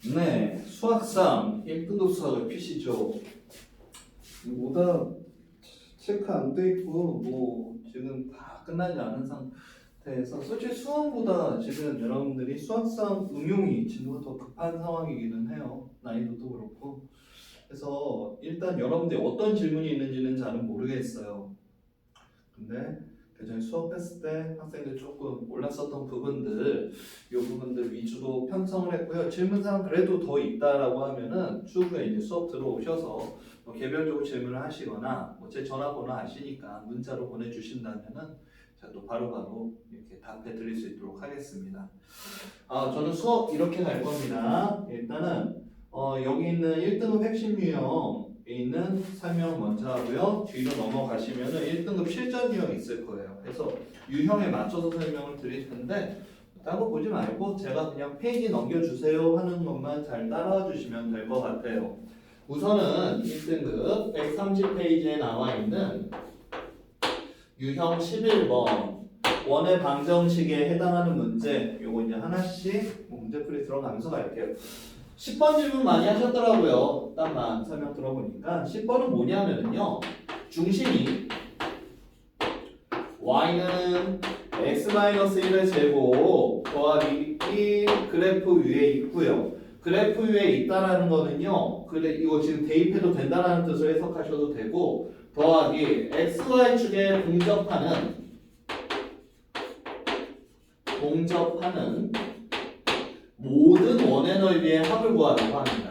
네, 수학상 1등급 수학을 피시죠. 뭐다 체크 안 돼 있고 뭐 지금 다 끝나지 않은 상태에서 솔직히 수학보다 지금 여러분들이 수학상 응용이 진도가 더 급한 상황이기는 해요. 난이도도 그렇고. 그래서 일단 여러분들이 어떤 질문이 있는지는 잘은 모르겠어요. 근데 그전에 수업했을 때 학생들 조금 몰랐었던 부분들, 이 부분들 위주로 편성을 했고요. 질문상 그래도 더 있다라고 하면은 추후에 이제 수업 들어오셔서 뭐 개별적으로 질문을 하시거나 뭐 제 전화번호 아시니까 문자로 보내주신다면은 제가 또 바로바로 이렇게 답해 드릴 수 있도록 하겠습니다. 저는 수업 이렇게 갈 겁니다. 일단은 여기 있는 1등급 핵심 유형에 있는 설명 먼저 하고요. 뒤로 넘어가시면은 1등급 실전 유형이 있을 거예요. 그래서 유형에 맞춰서 설명을 드릴 텐데 따로 보지 말고 제가 그냥 페이지 넘겨주세요 하는 것만 잘 따라와 주시면 될 것 같아요. 우선은 1등급 130페이지에 나와 있는 유형 11번 원의 방정식에 해당하는 문제, 요거 이제 하나씩 문제풀이 들어가면서 갈게요. 10번 질문 많이 하셨더라고요. 일단만 설명 들어보니까 10번은 뭐냐면요, 중심이 y는 x-1의 제곱 더하기 1 그래프 위에 있고요. 그래프 위에 있다라는 거는요, 그래 이거 지금 대입해도 된다라는 뜻으로 해석하셔도 되고, 더하기 xy축에 봉접하는 모든 원의 넓이의 합을 구하라고 합니다.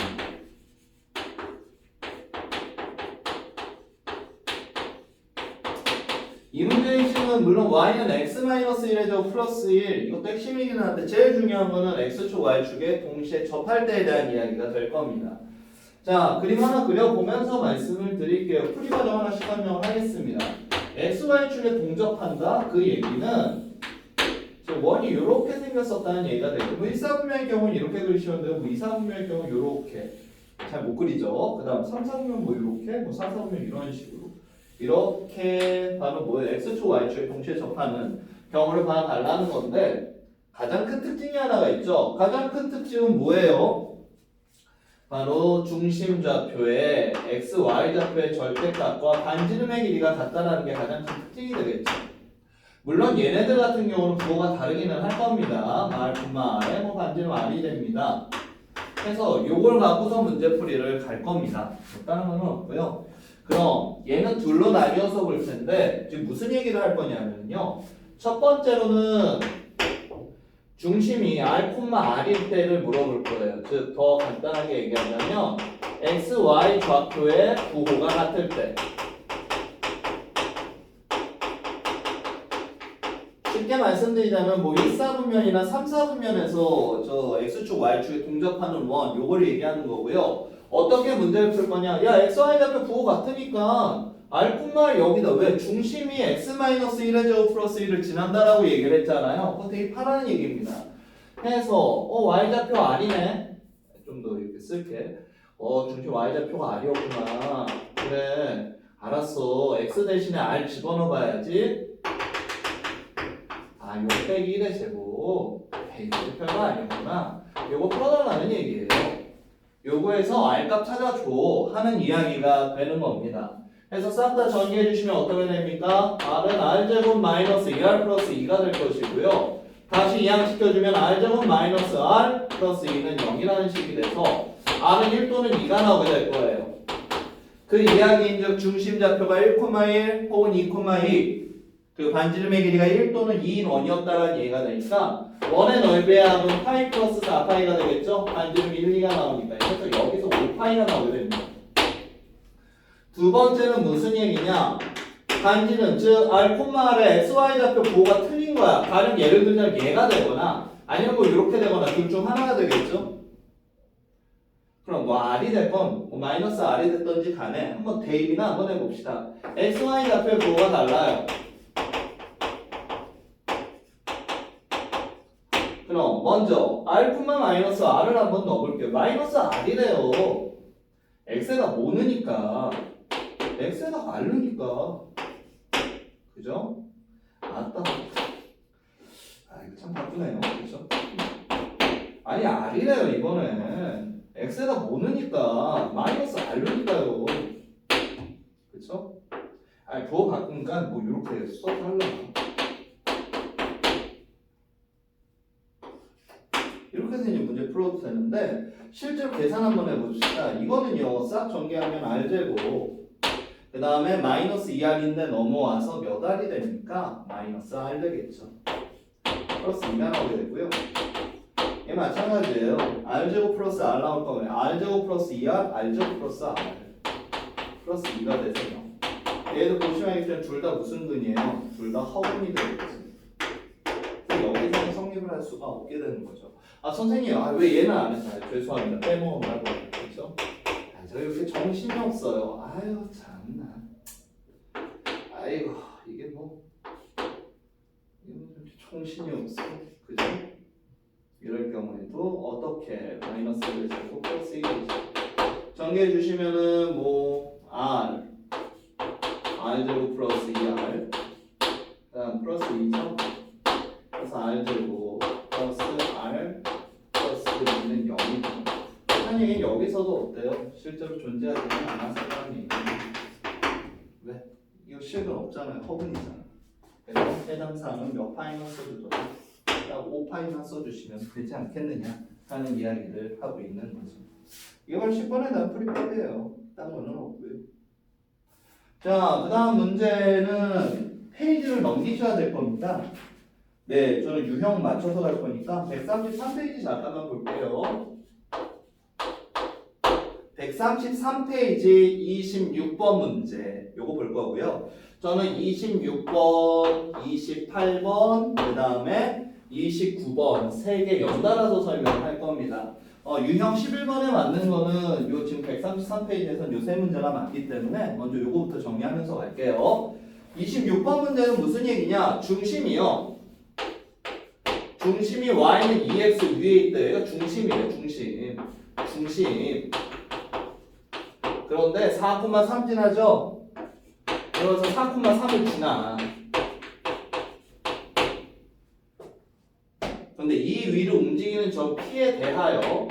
이 문제의 핵심은 물론 y는 x-1의 제곱 플러스 1, 이것도 핵심이긴 한데 제일 중요한 거는 x축, y축에 동시에 접할 때에 대한 이야기가 될 겁니다. 자, 그림 하나 그려보면서 말씀을 드릴게요. 풀이 과정 하나씩 설명을 하겠습니다. xy축에 동접한다? 그 얘기는 원이 이렇게 생겼었다는 얘기가 되고, 뭐 1사분면의 경우는 이렇게 그리시면 되고, 뭐 2사분면의 경우는 이렇게 잘 못 그리죠. 그 다음 3사분면 뭐 이렇게, 뭐 4사분면 이런 식으로 이렇게 바로 뭐 x축, y축에 동시에 접하는 경우를 봐달라는 건데, 가장 큰 특징이 하나가 있죠. 가장 큰 특징은 뭐예요? 바로 중심 좌표의 x, y 좌표의 절대값과 반지름의 길이가 같다라는 게 가장 큰 특징이 되겠죠. 물론 얘네들 같은 경우는 부호가 다르기는 할 겁니다. r, r에 뭐 반지름 r이 됩니다. 그래서 요걸 갖고서 문제풀이를 갈 겁니다. 다른 건 없고요. 그럼 얘는 둘로 나뉘어서 볼 텐데 지금 무슨 얘기를 할 거냐면요. 첫 번째로는 중심이 r, r일 때를 물어볼 거예요. 즉 더 간단하게 얘기하자면 x, y 좌표의 부호가 같을 때, 쉽게 말씀드리자면 뭐 1사분면이나 3사분면에서 저 x축, y축에 동접하는 원, 요걸 얘기하는 거고요. 어떻게 문제를 풀 거냐? 야, x, y 좌표 부호 같으니까 r, r 여기다. 왜? 중심이 x-1의 제곱 플러스 1을 지난다라고 얘기를 했잖아요. 그거 대입하라는 얘기입니다. 해서 y좌표 r이네. 좀 더 이렇게 쓸게. 중심 y좌표가 r이었구나. 그래, 알았어. x 대신에 r 집어넣어 봐야지. 요 빼기 1의 제곱. 이거 별거 아니구나. 요거 풀어달라는 얘기예요. 요거에서 r값 찾아줘 하는 이야기가 되는 겁니다. 그래서 싹 다 정리해 주시면 어떻게 됩니까? r은 r제곱 마이너스 2r 플러스 2가 될 것이고요. 다시 이항시켜주면 r제곱 마이너스 r 플러스 2는 0이라는 식이 돼서 r은 1 또는 2가 나오게 될 거예요. 그 이야기인즉 중심 좌표가 1,1 혹은 2,2, 그 반지름의 길이가 1 또는 2인 원이었다라는 얘기가 되니까 원의 넓이의 합은 파이 플러스 4파이가 되겠죠? 반지름 1, 2가 나오니까. 그래서 여기서 5파이가 나오게 됩니다. 두 번째는 무슨 얘기냐? 반지름, 즉 r, r의 x, y 좌표 부호가 틀린 거야. 다른 예를 들면 얘가 되거나 아니면 뭐 이렇게 되거나 둘 중 하나가 되겠죠? 그럼 뭐 r이 됐건 뭐 마이너스 r이 됐던지 간에 한번 대입이나 한번 해봅시다. x, y 좌표의 부호가 달라요. 그럼 먼저 r, 마이너스 r을 한번 넣어볼게요. 마이너스 r이래요. x에다 뭐 넣으니까? x에다 r 넣으니까. 그죠? 아따. 이거 참 바쁘네요. 그죠? 아니 R이래요 이번엔. X에다 모르니까 마이너스 R로니까요. 그쵸? 아니 부호 바꾸니까 뭐 이렇게 써서 하려나. 이렇게 해서 이제 문제 풀어도 되는데 실제로 계산 한번 해봅시다. 이거는요 싹 전개하면 R제곱 그 다음에 마이너스 2R인데 넘어와서 몇 R이 되니까 마이너스 R 되겠죠. 플러스 2가 나오게 되고요. 얘 마찬가지예요. R제곱 플러스 R 나올 거면 R제곱 플러스 2R, R제곱 플러스 R 플러스 2가 되세요. 얘도 보시면 알겠지만 둘 다 무슨 근이에요? 둘 다 허근이 되겠지. 여기서는 성립을 할 수가 없게 되는 거죠. 아 선생님, 아 왜 얘는 안 했어요? 죄송합니다. 빼먹으라고 그렇죠? 아, 저 이렇게 정신이 없어요. 아유 참나. 아이고 이게 뭐 정신이 없어, 그죠? 이럴 경우에도 어떻게 마이너스를 제곱 플러스 1이죠. 전개해 주시면은 뭐 R 제곱 플러스 2R 그다음 플러스 2죠. 그래서 R 제곱 플러스 R 플러스 2는 0이죠. 한 얘기는 여기서도 어때요? 실제로 존재하지는 않았었다는 얘기예요. 왜? 이거 실은 없잖아요. 허근이잖아요. 그래서 해당 사항은 몇 파이만 써주죠? 딱 5파이만 써주시면 되지 않겠느냐 하는 이야기를 하고 있는 거죠. 이걸 10번에 난 풀이법이에요. 딴 거는 없고요. 자, 그 다음 문제는 페이지를 넘기셔야 될 겁니다. 네, 저는 유형 맞춰서 갈 거니까 133페이지 잠깐만 볼게요. 133페이지 26번 문제 요거 볼 거고요. 저는 26번, 28번, 그 다음에 29번 3개 연달아서 설명할 겁니다. 유형 11번에 맞는 거는 요 지금 133페이지에서는 요 세 문제가 맞기 때문에 먼저 요거부터 정리하면서 갈게요. 26번 문제는 무슨 얘기냐? 중심이요. 중심이 y는 2x 위에 있대. 얘가 중심이래. 중심. 그런데 4,3 지나죠? 그래서 4,3을 지나. 그런데 이 위로 움직이는 저 P에 대하여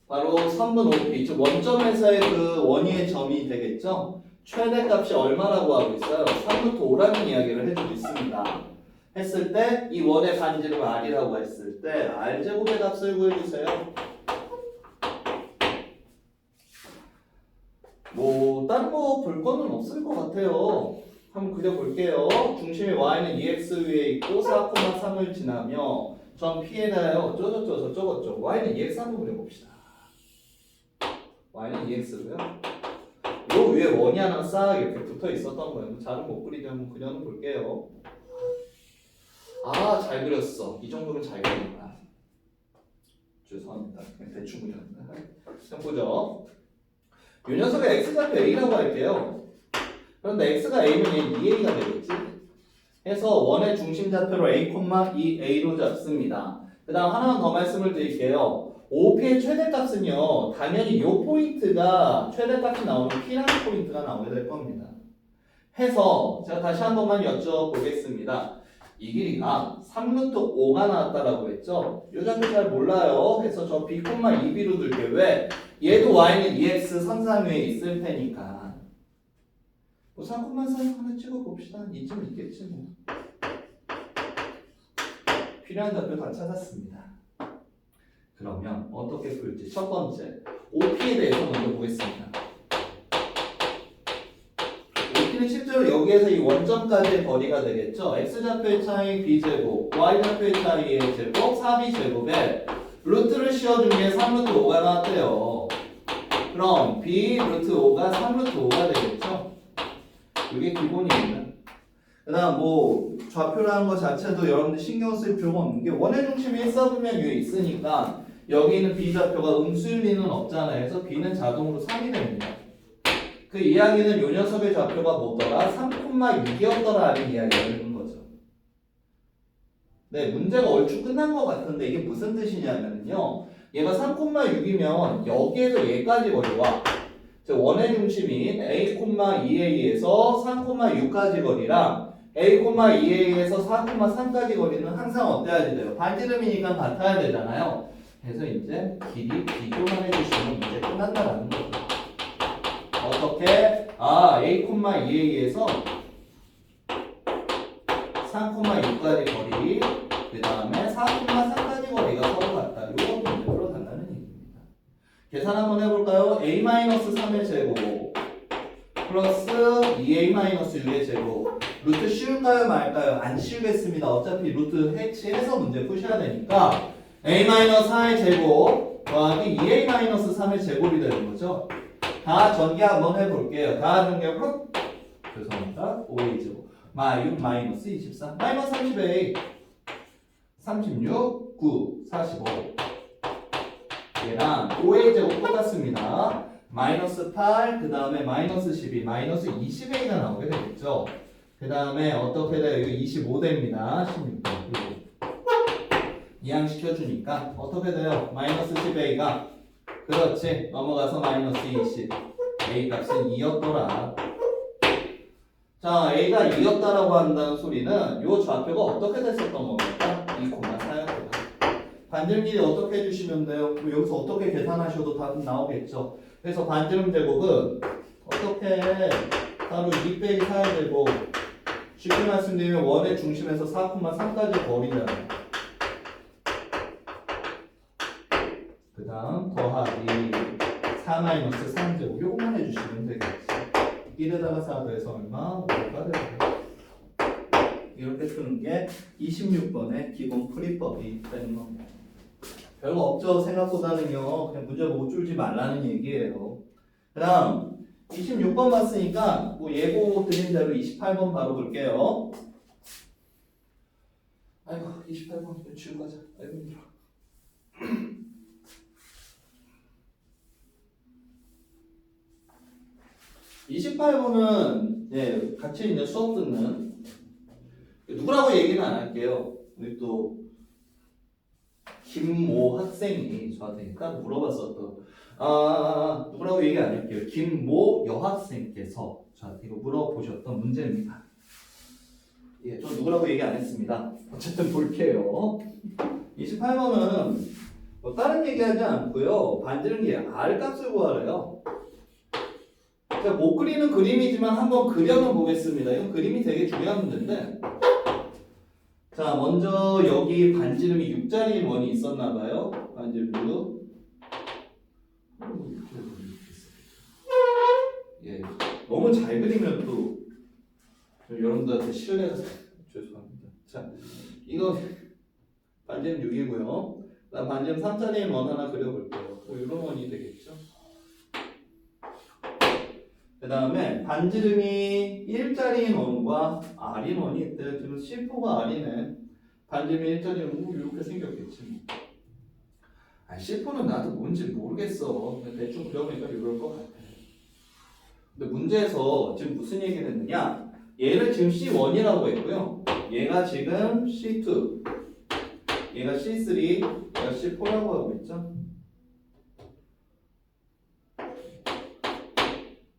바로 3분 5P, 즉 원점에서의 그 원위의 점이 되겠죠? 최대값이 얼마라고 하고 있어요? 3루트 5라는 이야기를 해주고 있습니다. 했을 때 이 원의 반지름 R이라고 했을 때 R제곱의 값을 구해주세요. 뭐 다른 거 볼 거는 없을 것 같아요. 한번 그려볼게요. 중심이 y는 2x 위에 있고 4,3을 지나며 점 P에 대하여 어쩌고저쩌고 y는 2x 한번 그려봅시다. y는 2x고요. 요 위에 원이 하나 싹 이렇게 붙어 있었던 거예요. 잘은 못 그리게 한번 그려는 볼게요. 아, 잘 그렸어. 이 정도면 잘 그린다. 죄송합니다. 그냥 대충 그렸네. 자, 보죠. 요 녀석의 x좌표 a라고 할게요. 그런데 x가 a면 얘는 2a가 되겠지? 해서 원의 중심 좌표로 a, 2a로 잡습니다. 그 다음 하나만 더 말씀을 드릴게요. OP의 최대값은요, 당연히 이 포인트가 최대값이 나오는 P라는 포인트가 나오게 될 겁니다. 해서 제가 다시 한 번만 여쭤보겠습니다. 이 길이가 3루트 5가 나왔다라고 했죠? 이 좌표 잘 몰라요. 그래서 저 B, 2B로 둘게. 왜? 얘도 Y는 2X 선상 위에 있을 테니까. 뭐 3,3 하나 찍어봅시다. 이쯤 있겠지 뭐. 필요한 좌표 다 찾았습니다. 그러면 어떻게 풀지? 첫 번째, OP에 대해서 먼저 보겠습니다. OP는 실제로 여기에서 이 원점까지의 거리가 되겠죠? X좌표의 차이 B제곱, Y좌표의 차이의 제곱, 4B제곱에 루트를 씌워준 게 3루트 5가 나왔대요. 그럼 B 루트 5가 3루트 5가 되겠죠? 이게 기본입니다. 그 다음 뭐 좌표라는 것 자체도 여러분들 신경 쓸 필요가 없는 게 원의 중심이 1사분면 위에 있으니까 여기 있는 B좌표가 음수일 리는 없잖아요. 그래서 B는 자동으로 3이 됩니다. 그 이야기는 요 녀석의 좌표가 뭐더라? 3,6이었더라 하는 이야기가 되는 거죠. 네, 문제가 얼추 끝난 것 같은데 이게 무슨 뜻이냐면요. 얘가 3,6이면 여기에서 얘까지 거리와 원의 중심인 a, 2a에서 3,6까지 거리랑 A,2A에서 4,3까지 거리는 항상 어때야지 돼요? 반지름이니까 같아야 되잖아요. 그래서 이제 길이 비교만 해주시면 이제 끝난다라는 거죠. 어떻게? A,2A에서 3,6까지 거리, 그 다음에 4,3까지 거리가 서로 같다. 이거 문제로 간다는 얘기입니다. 계산 한번 해볼까요? A-3의 제곱 플러스 2A-6의 제곱. 루트 씌울까요 말까요? 안 씌우겠습니다. 어차피 루트 해치해서 문제 푸셔야 되니까 A-4의 제곱 더하기 2A-3의 제곱이 되는 거죠. 다 전개 한번 해볼게요. 다 전개로 죄송합니다. 5A 제곱 6 마이너스 24 마이너스 30A 36 9 45 얘랑 5A 제곱 똑같습니다. 마이너스 8, 그 다음에 마이너스 12, 마이너스 20A가 나오게 되겠죠. 그 다음에 어떻게 돼요? 이거 25대입니다. 16대. 이항시켜주니까 어떻게 돼요? 마이너스 10A가 그렇지. 넘어가서 마이너스 20. A 값은 2였더라. 자, A가 2였다라고 한다는 소리는 이 좌표가 어떻게 됐었던 겁니까? 2,4였다. 반지름 길이 어떻게 해주시면 돼요? 그럼 여기서 어떻게 계산하셔도 답은 나오겠죠. 그래서 반지름 제곱은 어떻게 바로 2 빼기 4의 제곱 쉽게 말씀드리면 원의 중심에서 4,3까지 거리잖아요. 그 다음 더하기 4-3제곱 요것만 해주시면 되겠지. 1에다가 4 더해서 얼마? 5가 되고 이렇게 쓰는 게 26번의 기본 풀이법이 되는 겁니다. 별거 없죠. 생각보다는요. 그냥 문제 보고 쫄지 말라는 얘기예요. 그 다음 26번 봤으니까 뭐 예고 드린 대로 28번 바로 볼게요. 아이고 28번 지우고 가자. 아이고 힘들어. 28번은 예, 같이 있는 수업 듣는 누구라고 얘기는 안 할게요. 우리 또 김모 학생이 저한테 딱 물어봤었던 누구라고 얘기 안 할게요. 김모 여학생께서 저한테 이거 물어보셨던 문제입니다. 예, 저 누구라고 얘기 안 했습니다. 어쨌든 볼게요. 28번은 뭐 다른 얘기하지 않고요. 반지름기의 R 값을 구하래요. 제가 못 그리는 그림이지만 한번 그려는 보겠습니다. 이건 그림이 되게 중요한 문제인데 자, 먼저 여기 반지름이 6자리인 원이 있었나봐요. 반지름 6. 예, 너무 잘 그리면 또 여러분들한테 신뢰가 죄송합니다. 자, 이거 반지름 6이고요. 그다음 반지름 3자리인 원 하나 그려볼게요. 뭐 이런 원이 되겠죠. 그 다음에 반지름이 1자리인 원과 R인 원이 있대요. 지금 C4가 R이네. 반지름이 1자리는 이렇게 생겼겠지. C4는 나도 뭔지 모르겠어. 대충 그려보니까 이럴 것 같아. 근데 문제에서 지금 무슨 얘기를 했느냐? 얘를 지금 C1이라고 했고요. 얘가 지금 C2, 얘가 C3, 얘가 C4라고 하고 있죠.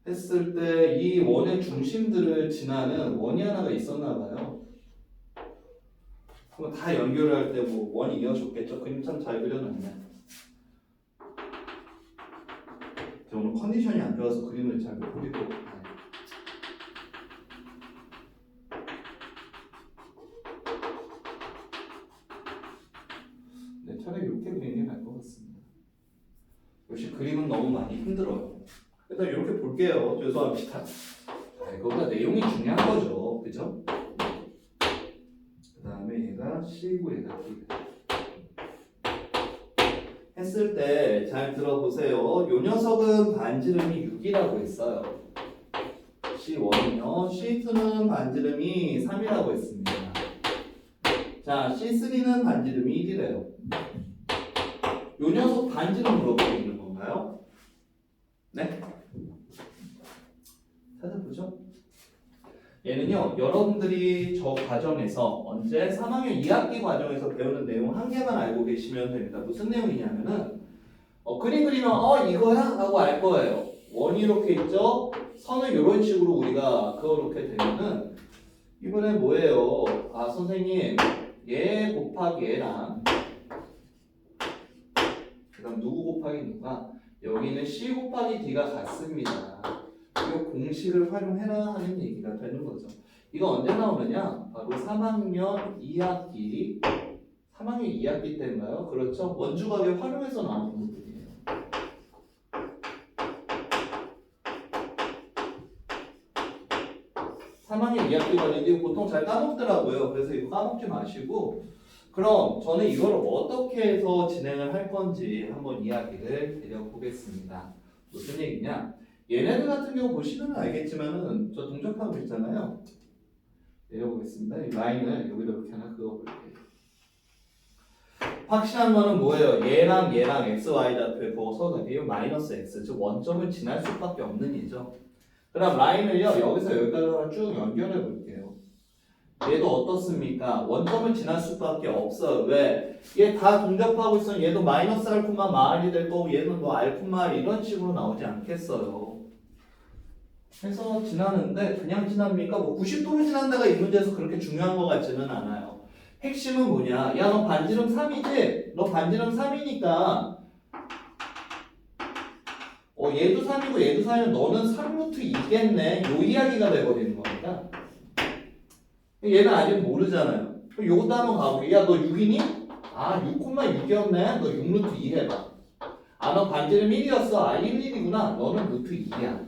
했을 때 이 원의 중심들을 지나는 원이 하나가 있었나 봐요. 그럼 다 연결을 할 때 뭐 원이 이어졌겠죠. 그림 참 잘 그려놨네. 오늘 컨디션이 안 좋아서 그림을 잘 못 그릴 것 같아요. 네, 차라리 이렇게 그리는 게 나을 것 같습니다. 역시 그림은 너무 많이 힘들어요. 일단 이렇게 볼게요. 죄송합니다. 그거보다 내용이 중요한 거죠. 그죠? 그 다음에 얘가 C고 얘가 D. 했을 때 잘 들어보세요. 요 녀석은 반지름이 6이라고 했어요. C1이요. C2는 반지름이 3이라고 했습니다. 자, C3는 반지름이 1이래요. 요 녀석 반지름 물어보고 있는 건가요? 네? 찾아보죠. 얘는요, 여러분들이 저 과정에서 언제 3학년 2학기 과정에서 배우는 내용 한 개만 알고 계시면 됩니다. 무슨 내용이냐면은 그림 그리면 이거야? 하고 알 거예요. 원이 이렇게 있죠? 선을 이런 식으로 우리가 그어놓게 되면은 이번에 뭐예요? 아 선생님 얘 곱하기 얘랑 그다음 누구 곱하기 누가 여기는 C 곱하기 D가 같습니다. 이 공식을 활용해라 하는 얘기가 되는 거죠. 이거 언제 나오느냐? 바로 3학년 2학기 3학년 2학기 때인가요? 그렇죠? 원주각에 활용해서 나오는 부분이에요. 삼학년 2학기 관인데 보통 잘 까먹더라고요. 그래서 이거 까먹지 마시고 그럼 저는 이걸 어떻게 해서 진행을 할 건지 한번 이야기를 드려보겠습니다. 무슨 얘기냐? 얘네들 같은 경우 보시면 알겠지만은 저 동작하고 있잖아요. 내려보겠습니다. 이 라인을 여기다 이렇게 하나 그어볼게요. 확실한 거는 뭐예요? 얘랑 x, y 좌표에 부어서 마이너스 x, 즉 원점을 지날 수밖에 없는 이죠. 그럼 라인을요 여기서 여기까지 하나 쭉 연결해 볼게요. 얘도 어떻습니까? 원점을 지날 수밖에 없어요. 왜? 얘 다 동접하고 있으면 얘도 마이너스 알콤마 마알이 될 거고 얘는 뭐 알콤마 이런 식으로 나오지 않겠어요. 해서 지나는데 그냥 지납니까? 뭐 90도로 지난 데가 이 문제에서 그렇게 중요한 것 같지는 않아요. 핵심은 뭐냐? 야 너 반지름 3이지? 너 반지름 3이니까 얘도 3이고 얘도 3이면 너는 3루트 2겠네. 요 이야기가 돼버리는 겁니다. 얘는 아직 모르잖아요. 그럼 요것도 한번 가볼게. 야 너 6이니? 아 6,6이었네. 너 6루트 2 해봐. 아 너 반지름 1이었어. 아 1, 1이구나. 너는 루트 2야.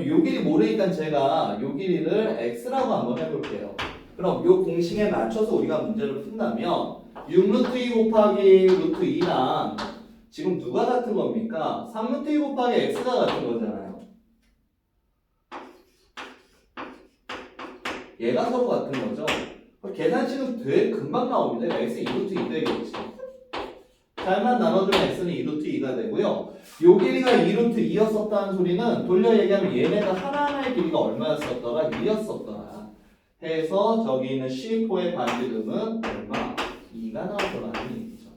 요 길이 모르니까 제가 요 길이를 x라고 한번 해볼게요. 그럼 요 공식에 맞춰서 우리가 문제를 푼다면 6루트 2 곱하기 루트 2랑 지금 누가 같은 겁니까? 3루트 2 곱하기 x가 같은 거잖아요. 얘가 서로 같은 거죠. 계산식은 되게 금방 나옵니다. x 2루트 2 되겠지. 잘만 나눠주면 x는 2루트 2가 되고요. 요 길이가 2루트 2였었다는 소리는 돌려 얘기하면 얘네가 하나하나의 길이가 얼마였었더라? 2였었더라. 해서 저기 있는 C4의 반지름은 얼마? 2가 나오더라는 얘기죠.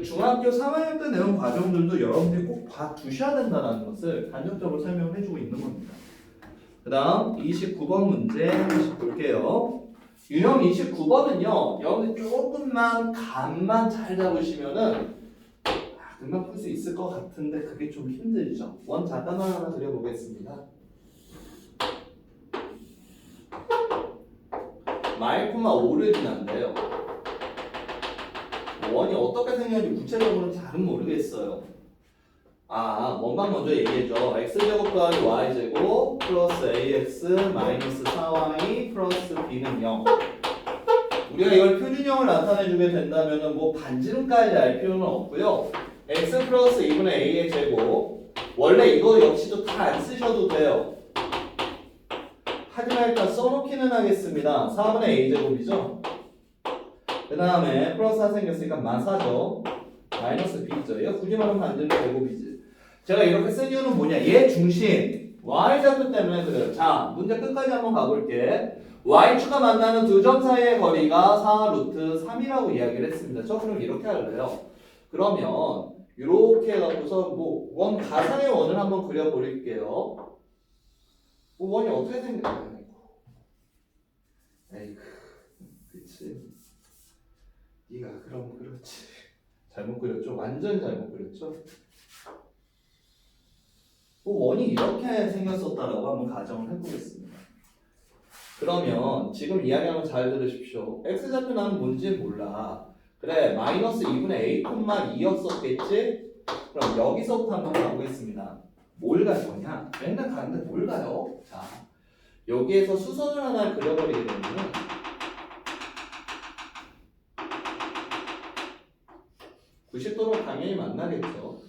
중학교 3학년 때 내용 과정들도 여러분들이 꼭 봐두셔야 된다는 것을 간접적으로 설명을 해주고 있는 겁니다. 그 다음 29번 문제 한번 볼게요. 유형 29번은요. 여러분들 조금만 감만 잘 잡으시면은 금방 풀 수 있을 것 같은데 그게 좀 힘들죠. 원 잠깐만 하나 그려보겠습니다. 마이코마 5를 지난데요. 원이 어떻게 생겼는지 구체적으로는 잘은 모르겠어요. 원방 먼저 얘기해줘. x제곱 더하기 y제곱 플러스 ax 마이너스 4y 플러스 b는 0. 우리가 이걸 표준형을 나타내주게 된다면 뭐 반지름까지 알 필요는 없고요. x 플러스 2분의 a의 제곱 원래 이거 역시도 다 안 쓰셔도 돼요. 하지만 일단 써놓기는 하겠습니다. 4분의 a제곱이죠. 그 다음에 플러스 4 생겼으니까 마사죠. 마이너스 b죠. 얘가 굳이 말하면 반지름 제곱이지. 제가 이렇게 쓴 이유는 뭐냐? 얘 중심 y좌표 때문에 그래요. 자, 문제 끝까지 한번 가볼게. y축과 만나는 두 점 사이의 거리가 4루트 3이라고 이야기를 했습니다. 저 그럼 이렇게 할래요. 그러면 이렇게 해갖고서 뭐 원 가상의 원을 한번 그려버릴게요. 원이 어떻게 생겼나요? 에이구, 그치. 네가 그럼 그렇지. 잘못 그렸죠? 완전 잘못 그렸죠? 원이 이렇게 생겼었다라고 한번 가정을 해보겠습니다. 그러면 지금 이야기하면 잘 들으십시오. x좌표 나는 뭔지 몰라. 그래, 마이너스 2분의 a, 2였었겠지? 그럼 여기서부터 한번 가보겠습니다. 뭘 갈 거냐? 맨날 가는데 뭘 가요? 자, 여기에서 수선을 하나 그려버리게 되면 90도로 당연히 만나겠죠.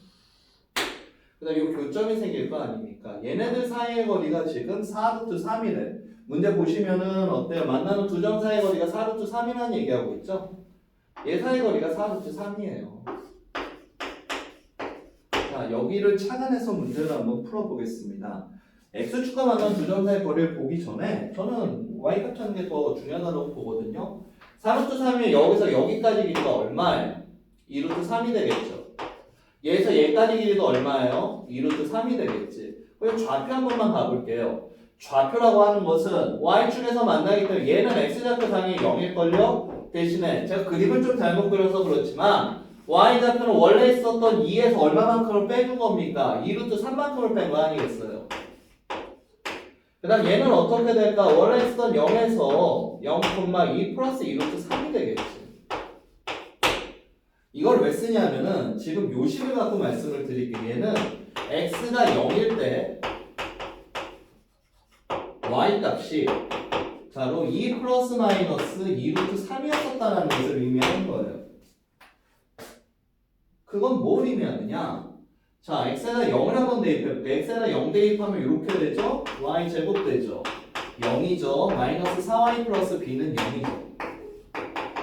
그 다음에 이 교점이 생길 거 아닙니까? 얘네들 사이의 거리가 지금 4루트 3이래. 문제 보시면은 어때요? 만나는 두 점 사이의 거리가 4루트 3이라는 얘기하고 있죠? 얘 사이의 거리가 4루트 3이에요. 자, 여기를 착안해서 문제를 한번 풀어보겠습니다. x축과 만나는 두 점 사이의 거리를 보기 전에 저는 y값 찾는 게 더 중요하다고 보거든요. 4루트 3이면 여기서 여기까지 길이가 얼마예요? 2루트 3이 되겠죠. 얘에서 얘까지 길이도 얼마예요? 2루트 3이 되겠지. 그럼 좌표 한 번만 가볼게요. 좌표라고 하는 것은 y축에서 만나기 때문에 얘는 x좌표 상이 0일걸요? 대신에 제가 그림을 좀 잘못 그려서 그렇지만 y좌표는 원래 있었던 2에서 얼마만큼을 빼준 겁니까? 2루트 3만큼을 뺀 거 아니겠어요? 그 다음 얘는 어떻게 될까? 원래 있었던 0에서 0,2 플러스 2루트 3이 되겠지. 이걸 왜 쓰냐면은 지금 요식을 갖고 말씀을 드릴게요. 얘는 x가 0일 때 y 값이 자로 2 플러스 마이너스 2루트 3이었었다는 것을 의미하는 거예요. 그건 뭘 의미하느냐? 자, x에다 0을 한번 대입해볼게. x에다 0 대입하면 이렇게 되죠? y 제곱 되죠? 0이죠. 마이너스 4y 플러스 b는 0이죠.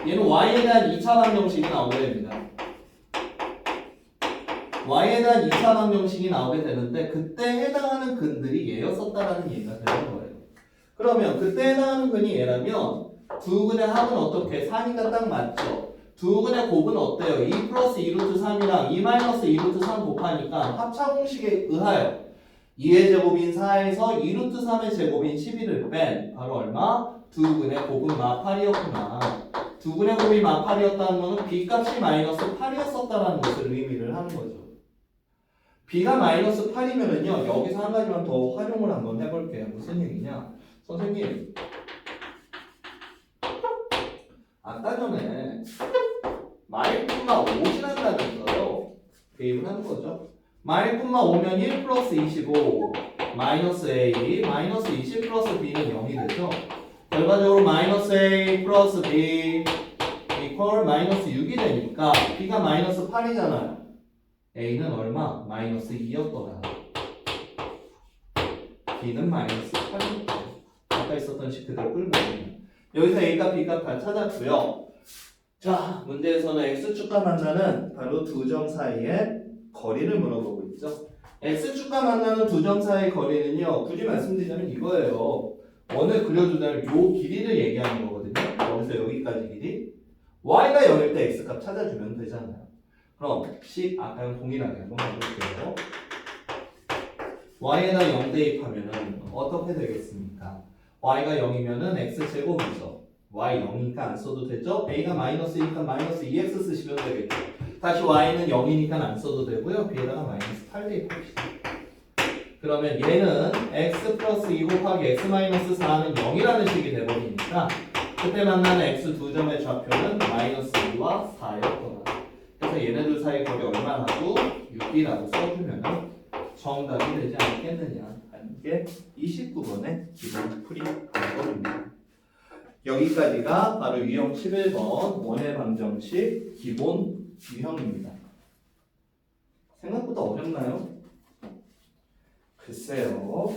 얘는 y에 대한 2차 방정식이 나오게 됩니다. y에 대한 2차 방정식이 나오게 되는데 그때 해당하는 근들이 얘였었다라는 얘기가 되는 거예요. 그러면 그때 해당하는 근이 얘라면 두 근의 합은 어떻게? 4니까 딱 맞죠? 두 근의 곱은 어때요? 2 플러스 2루트 3이랑 2 마이너스 2루트 3 곱하니까 합차 공식에 의하여 2의 제곱인 4에서 2루트 3의 제곱인 11을 뺀 바로 얼마? 두 근의 곱은 마8이었구나. 두 근의 곱이 마8이었다는 것은 b값이 마이너스 8이었었다는 것을 의미를 하는 거죠. b가 마이너스 8이면은요, 여기서 한 가지만 더 활용을 한번 해볼게요. 무슨 얘기냐? 선생님, 아까 전에 마일분마 5 지난다면서요? 대입을 하는 거죠. 마일분마 5면 1 플러스 25 마이너스 a 마이너스 20 플러스 b는 0이 되죠. 결과적으로 마이너스 a 플러스 b 이퀄 마이너스 6이 되니까 b가 마이너스 8이잖아요. a는 얼마? 마이너스 2였더라. b는 마이너스 8이었다. 아까 있었던 식 그대로 끌고 오면 여기서 a값 b값 다 찾았고요. 자, 문제에서는 x축과 만나는 바로 두 점 사이의 거리를 물어보고 있죠. x축과 만나는 두 점 사이의 거리는요, 굳이 말씀드리자면 이거예요. 원을 그려주자면 요 길이를 얘기하는 거거든요. 여기서 여기까지 길이. y가 0일 때 x값 찾아주면 되잖아요. 그럼 식 아까랑 동일하게 한번 해볼게요. y에다 0 대입하면은 어떻게 되겠습니까? y가 0이면은 x제곱이죠. y 0이니까 안 써도 되죠? a가 마이너스니까 마이너스 2x 쓰시면 되겠죠. 다시 y는 0이니까 안 써도 되고요. b에다가 마이너스 8 대입합시다. 그러면 얘는 x 플러스 2 곱하기 x 마이너스 4는 0이라는 식이 돼버리니까 그때 만나는 x 두 점의 좌표는 마이너스 2와 4였구나. 그래서 얘네들 사이 거리 얼마 하고 6이라고 써주면 정답이 되지 않겠느냐 하는 게 29번의 기본 풀이 방법입니다. 여기까지가 바로 유형 11번 원의 방정식 기본 유형입니다. 생각보다 어렵나요? 글쎄요.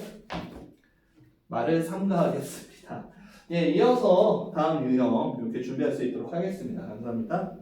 말을 삼가하겠습니다. 예, 이어서 다음 유형 이렇게 준비할 수 있도록 하겠습니다. 감사합니다.